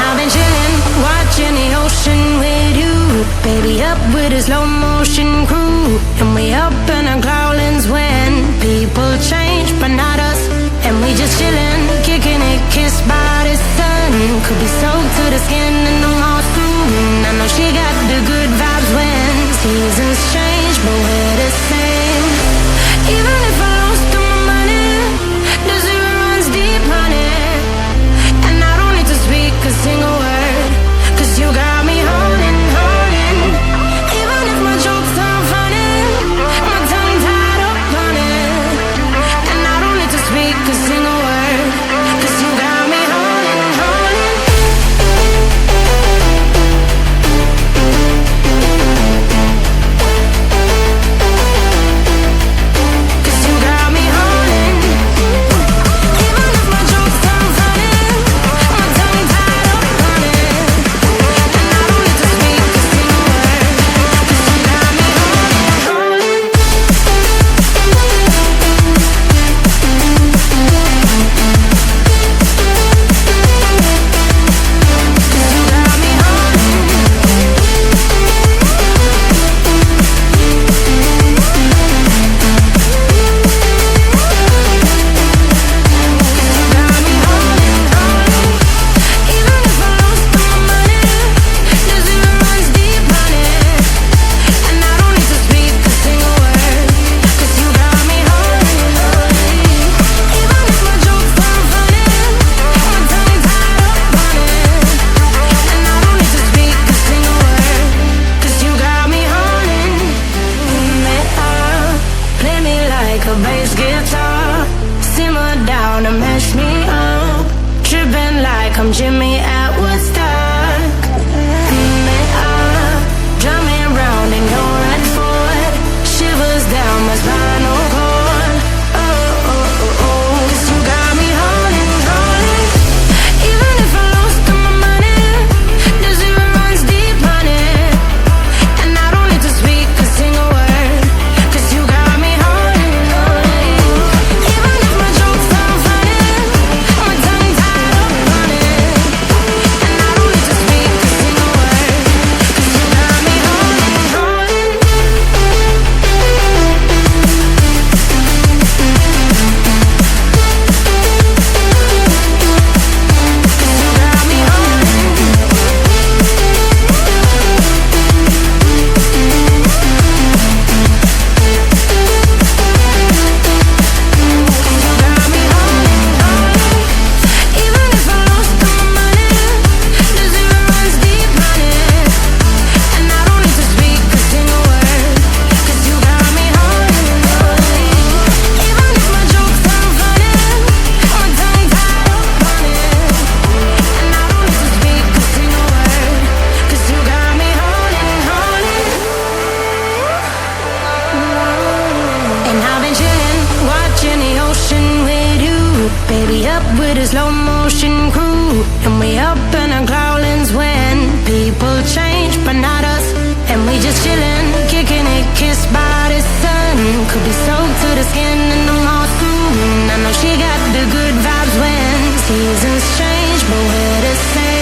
I've been chilling, watching the ocean with you. Baby up with a slow motion crew. And we up in our growlings when people change, but not us. And we just chilling, kicking it, kissed by the sun. Could be soaked to the skin in the mall soon. I know she got the good vibes when seasons change, but we're the same. Even if I lost all my money, the zero runs deep, honey. And I don't need to speak a single word, 'cause you got me holding, holding. Even if my jokes aren't funny, my tongue tied up on it. And I don't need to speak a single word, 'cause you got me holding, holding. 'Cause you got me holding. Even if my jokes aren't funny, my tongue tied up on it. And I don't need to speak a single word, 'cause you got me holding, holding. 'Cause you got me holding. Got me holding, holding. Even if I lost all my money, the zero runs deep, honey. And I don't need to speak a single word, 'cause you got me holding, holding. Even if my jokes aren't funny, my tongue tied up on it. And I don't need to speak a single word, 'cause you got me holding me up. Play me like a bass guitar, simmer down and mash me up. Tripping like I'm Jimmy at Woodstock. Me up, drum me round in your red Ford. Shivers down my spinal cord. Oh, oh, oh, oh. 'Cause you got me holding, holding. Even if I lost all my money, the zero runs deep, honey. And I don't need to speak a single word, 'cause you got me holding, holding. Even if my jokes aren't funny, my tongue tied up on it. And I don't need to speak a single word, 'cause you got me holding, holding. 'Cause you got me holding, holding. Even if I lost all my money, the zero runs deep, honey. And I don't need to speak a single word, 'cause you got me holding, holding. Even if my jokes aren't funny, my tongue tied up on it. And I don't need to speak a single word, 'cause you got me holding, holding. And I've been chilling, watching the ocean with you. Baby up with a slow motion crew. And we up in our growlings when people change, but not us. And we just chilling, kicking it, kissed by the sun. Could be soaked to the skin in the mall soon. I know she got the good vibes when seasons change, but we're the same.